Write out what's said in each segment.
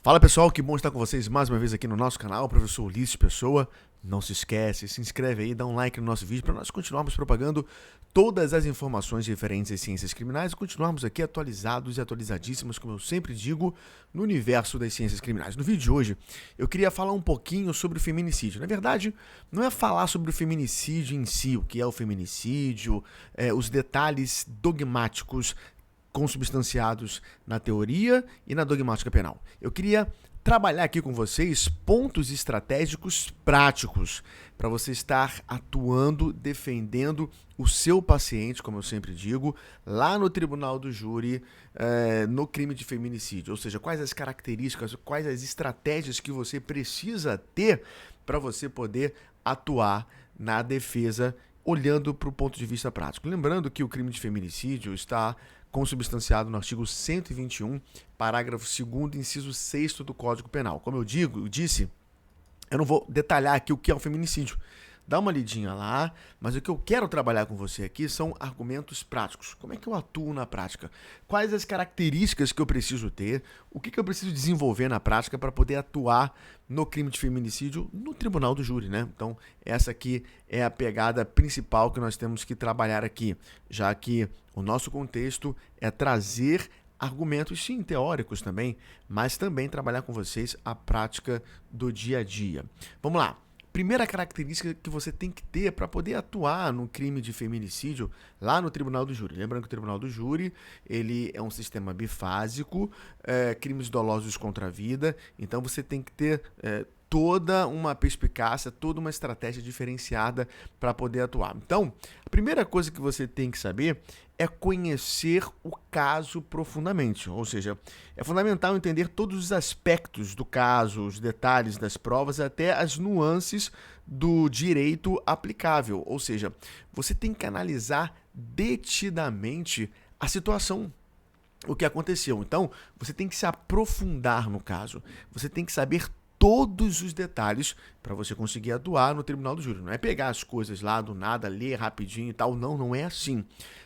Fala pessoal, que bom estar com vocês mais uma vez aqui no nosso canal, professor Ulisses Pessoa. Não se esquece, se inscreve aí, dá um like no nosso vídeo para nós continuarmos propagando todas as informações referentes às ciências criminais e continuarmos aqui atualizados e atualizadíssimos, como eu sempre digo, no universo das ciências criminais. No vídeo de hoje, eu queria falar um pouquinho sobre o feminicídio. Na verdade, não é falar sobre o feminicídio em si, o que é o feminicídio, os detalhes dogmáticos consubstanciados na teoria e na dogmática penal. Eu queria trabalhar aqui com vocês pontos estratégicos práticos para você estar atuando, defendendo o seu paciente, como eu sempre digo, lá no tribunal do júri, no crime de feminicídio. Ou seja, quais as características, quais as estratégias que você precisa ter para você poder atuar na defesa olhando para o ponto de vista prático. Lembrando que o crime de feminicídio está consubstanciado no artigo 121, parágrafo 2º, inciso 6º do Código Penal. Como eu disse, eu não vou detalhar aqui o que é o feminicídio. Dá uma lidinha lá, mas o que eu quero trabalhar com você aqui são argumentos práticos. Como é que eu atuo na prática? Quais as características que eu preciso ter? O que eu preciso desenvolver na prática para poder atuar no crime de feminicídio no tribunal do júri, né? Então, essa aqui é a pegada principal que nós temos que trabalhar aqui, já que o nosso contexto é trazer argumentos, sim, teóricos também, mas também trabalhar com vocês a prática do dia a dia. Vamos lá. Primeira característica que você tem que ter para poder atuar no crime de feminicídio lá no tribunal do júri. Lembrando que o tribunal do júri, ele é um sistema bifásico, crimes dolosos contra a vida, então você tem que ter toda uma perspicácia, toda uma estratégia diferenciada para poder atuar. Então, a primeira coisa que você tem que saber é conhecer o caso profundamente, ou seja, é fundamental entender todos os aspectos do caso, os detalhes das provas, até as nuances do direito aplicável, ou seja, você tem que analisar detidamente a situação, o que aconteceu. Então, você tem que se aprofundar no caso, você tem que saber todos os detalhes para você conseguir atuar no tribunal do júri. Não é pegar as coisas lá do nada, ler rapidinho e tal. Não, não é assim.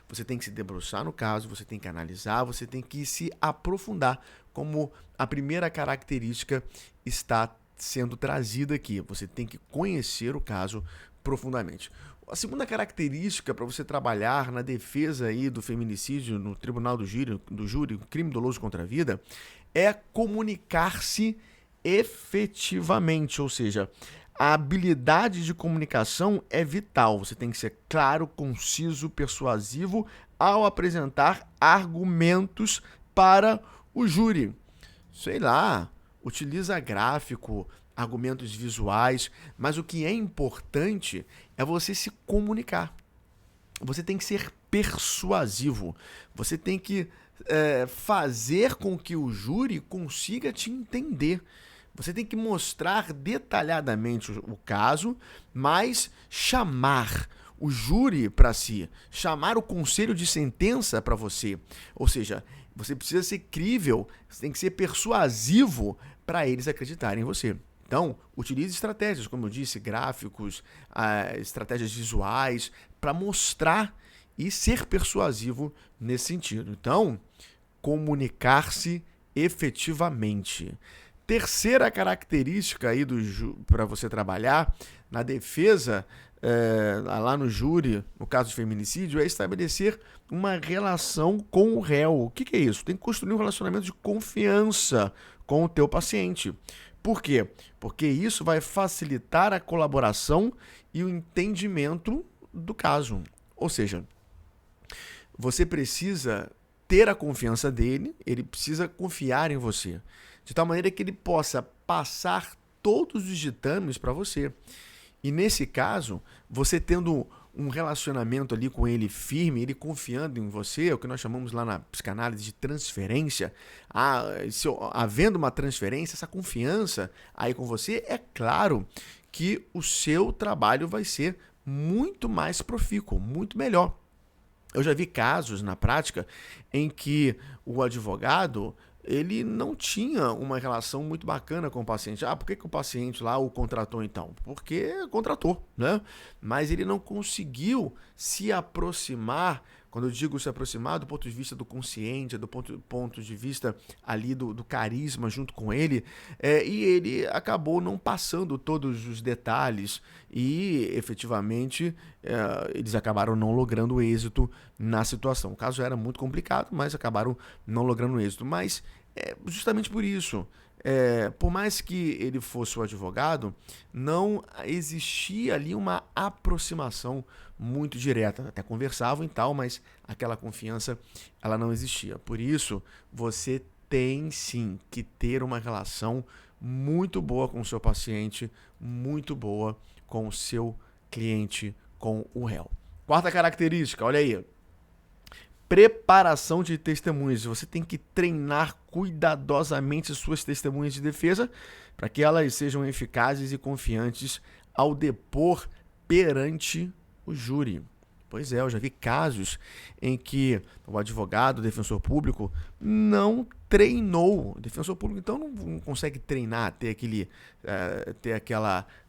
Você tem que se debruçar no caso, você tem que analisar, você tem que se aprofundar, como a primeira característica está sendo trazida aqui. Você tem que conhecer o caso profundamente. A segunda característica para você trabalhar na defesa aí do feminicídio no tribunal do júri, crime doloso contra a vida, é comunicar-se efetivamente, ou seja, a habilidade de comunicação é vital. Você tem que ser claro, conciso, persuasivo ao apresentar argumentos para o júri. Sei lá, utiliza gráfico, argumentos visuais, mas o que é importante é você se comunicar. Você tem que ser persuasivo. Você tem que fazer com que o júri consiga te entender. Você tem que mostrar detalhadamente o caso, mas chamar o júri para si, chamar o conselho de sentença para você. Ou seja, você precisa ser crível, você tem que ser persuasivo para eles acreditarem em você. Então, utilize estratégias, como eu disse, gráficos, estratégias visuais, para mostrar e ser persuasivo nesse sentido. Então, comunicar-se efetivamente. Terceira característica aí para você trabalhar na defesa, lá no júri, no caso de feminicídio, é estabelecer uma relação com o réu. O que é isso? Tem que construir um relacionamento de confiança com o teu paciente. Por quê? Porque isso vai facilitar a colaboração e o entendimento do caso. Ou seja, você precisa ter a confiança dele, ele precisa confiar em você, de tal maneira que ele possa passar todos os ditames para você. E nesse caso, você tendo um relacionamento ali com ele firme, ele confiando em você, é o que nós chamamos lá na psicanálise de transferência. Havendo uma transferência, essa confiança aí com você, é claro que o seu trabalho vai ser muito mais profícuo, muito melhor. Eu já vi casos na prática em que o advogado ele não tinha uma relação muito bacana com o paciente. Por que o paciente lá o contratou então? Porque contratou, né? Mas ele não conseguiu se aproximar Quando eu digo se aproximar do ponto de vista do consciente, do ponto de vista ali do carisma junto com ele, e ele acabou não passando todos os detalhes e efetivamente eles acabaram não logrando êxito na situação. O caso era muito complicado, mas acabaram não logrando êxito. Mas justamente por isso, por mais que ele fosse o advogado, não existia ali uma aproximação muito direta. Até conversavam e tal, mas aquela confiança ela não existia. Por isso, você tem sim que ter uma relação muito boa com o seu paciente, muito boa com o seu cliente, com o réu. Quarta característica, olha aí. Preparação de testemunhas. Você tem que treinar cuidadosamente suas testemunhas de defesa para que elas sejam eficazes e confiantes ao depor perante o júri. Pois é, eu já vi casos em que o advogado, o defensor público, não treinou. O defensor público, então, não consegue treinar, ter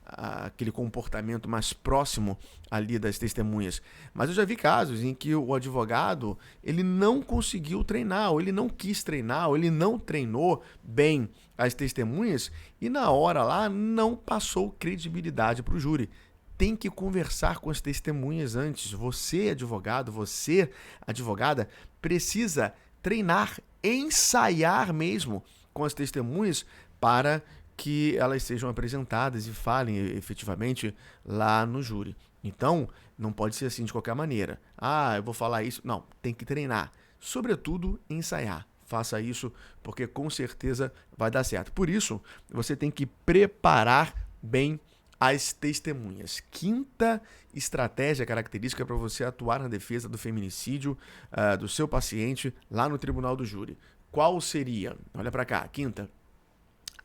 aquele comportamento mais próximo ali das testemunhas. Mas eu já vi casos em que o advogado, ele não conseguiu treinar, ou ele não quis treinar, ou ele não treinou bem as testemunhas e na hora lá não passou credibilidade para o júri. Tem que conversar com as testemunhas antes. Você, advogado, você, advogada, precisa treinar, ensaiar mesmo com as testemunhas para que elas sejam apresentadas e falem efetivamente lá no júri. Então, não pode ser assim de qualquer maneira. Eu vou falar isso. Não, tem que treinar. Sobretudo, ensaiar. Faça isso porque com certeza vai dar certo. Por isso, você tem que preparar bem as testemunhas. Quinta estratégia característica para você atuar na defesa do feminicídio do seu paciente lá no tribunal do júri. Qual seria? Olha para cá. Quinta.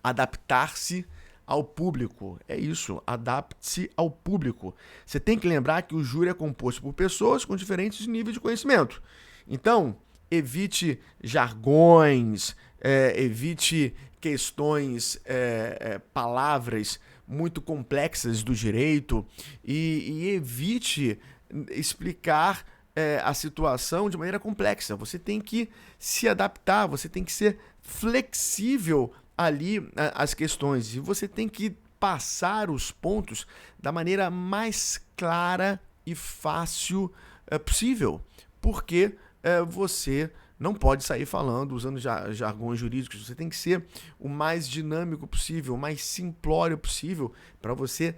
Adaptar-se ao público. É isso, adapte-se ao público. Você tem que lembrar que o júri é composto por pessoas com diferentes níveis de conhecimento. Então, evite jargões, evite questões, palavras muito complexas do direito e evite explicar a situação de maneira complexa. Você tem que se adaptar, você tem que ser flexível ali as questões e você tem que passar os pontos da maneira mais clara e fácil possível, porque você não pode sair falando, usando jargões jurídicos. Você tem que ser o mais dinâmico possível, o mais simplório possível para você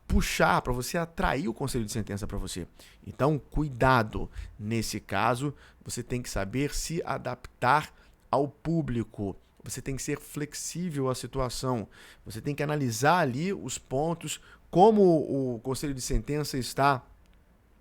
puxar, para você atrair o conselho de sentença para você. Então, cuidado. Nesse caso, você tem que saber se adaptar ao público. Você tem que ser flexível à situação. Você tem que analisar ali os pontos, como o conselho de sentença está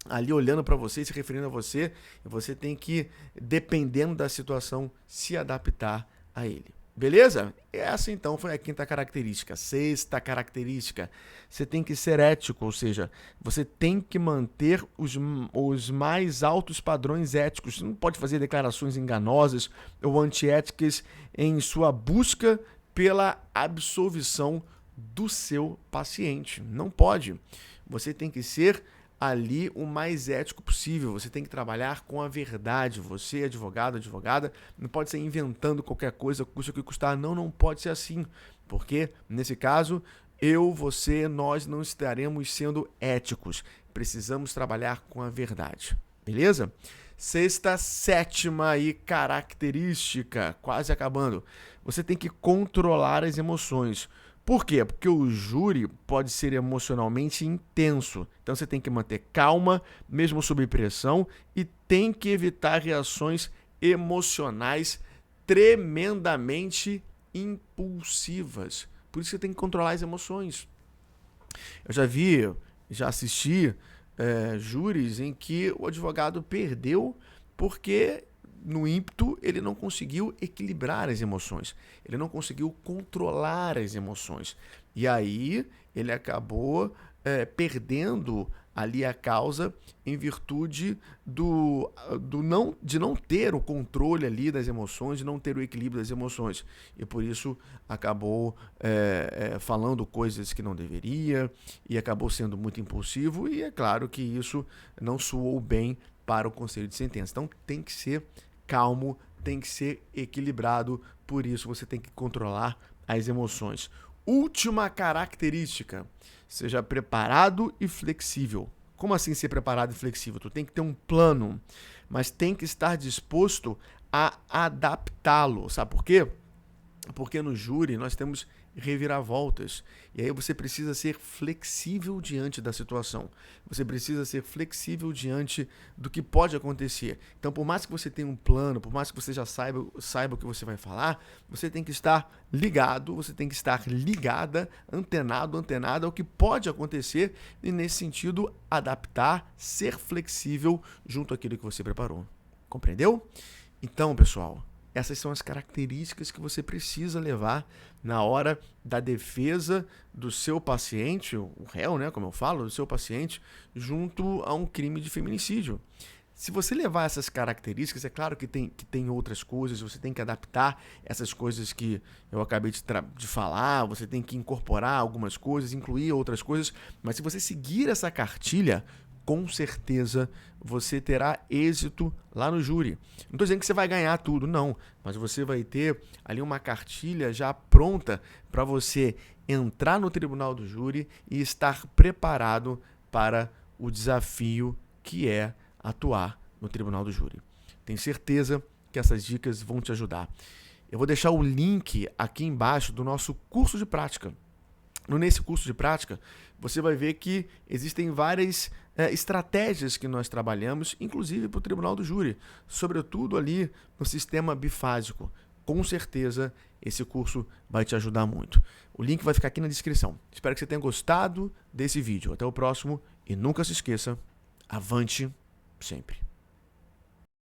ali olhando para você, se referindo a você, e você tem que, dependendo da situação, se adaptar a ele. Beleza? Essa então foi a quinta característica. Sexta característica, você tem que ser ético, ou seja, você tem que manter os mais altos padrões éticos. Você não pode fazer declarações enganosas ou antiéticas em sua busca pela absolvição do seu paciente. Não pode. Você tem que ser ali o mais ético possível. Você tem que trabalhar com a verdade. Você, advogado, advogada, não pode ser inventando qualquer coisa, custa o que custar. Não pode ser assim. Porque, nesse caso, você, nós não estaremos sendo éticos. Precisamos trabalhar com a verdade. Beleza? Sexta, sétima aí característica, quase acabando. Você tem que controlar as emoções. Por quê? Porque o júri pode ser emocionalmente intenso. Então você tem que manter calma, mesmo sob pressão, e tem que evitar reações emocionais tremendamente impulsivas. Por isso você tem que controlar as emoções. Eu já assisti júris em que o advogado perdeu porque no ímpeto, ele não conseguiu equilibrar as emoções, ele não conseguiu controlar as emoções. E aí ele acabou perdendo ali a causa em virtude de não ter o controle ali das emoções, de não ter o equilíbrio das emoções. E por isso acabou falando coisas que não deveria e acabou sendo muito impulsivo, e é claro que isso não soou bem para o conselho de sentença. Então tem que ser calmo, tem que ser equilibrado, por isso você tem que controlar as emoções. Última característica, seja preparado e flexível. Como assim ser preparado e flexível? Tu tem que ter um plano, mas tem que estar disposto a adaptá-lo. Sabe por quê? Porque no júri nós temos reviravoltas. E aí você precisa ser flexível diante da situação. Você precisa ser flexível diante do que pode acontecer. Então, por mais que você tenha um plano, por mais que você já saiba o que você vai falar, você tem que estar ligado, você tem que estar ligada, antenada ao que pode acontecer e, nesse sentido, adaptar, ser flexível junto àquilo que você preparou. Compreendeu? Então, pessoal, essas são as características que você precisa levar na hora da defesa do seu paciente, o réu, né, como eu falo, do seu paciente, junto a um crime de feminicídio. Se você levar essas características, é claro que tem outras coisas, você tem que adaptar essas coisas que eu acabei de falar, você tem que incorporar algumas coisas, incluir outras coisas, mas se você seguir essa cartilha, com certeza você terá êxito lá no júri. Não estou dizendo que você vai ganhar tudo, não, mas você vai ter ali uma cartilha já pronta para você entrar no tribunal do júri e estar preparado para o desafio que é atuar no tribunal do júri. Tenho certeza que essas dicas vão te ajudar. Eu vou deixar o link aqui embaixo do nosso curso de prática. Nesse curso de prática, você vai ver que existem várias estratégias que nós trabalhamos, inclusive para o tribunal do júri, sobretudo ali no sistema bifásico. Com certeza, esse curso vai te ajudar muito. O link vai ficar aqui na descrição. Espero que você tenha gostado desse vídeo. Até o próximo e nunca se esqueça, avante sempre.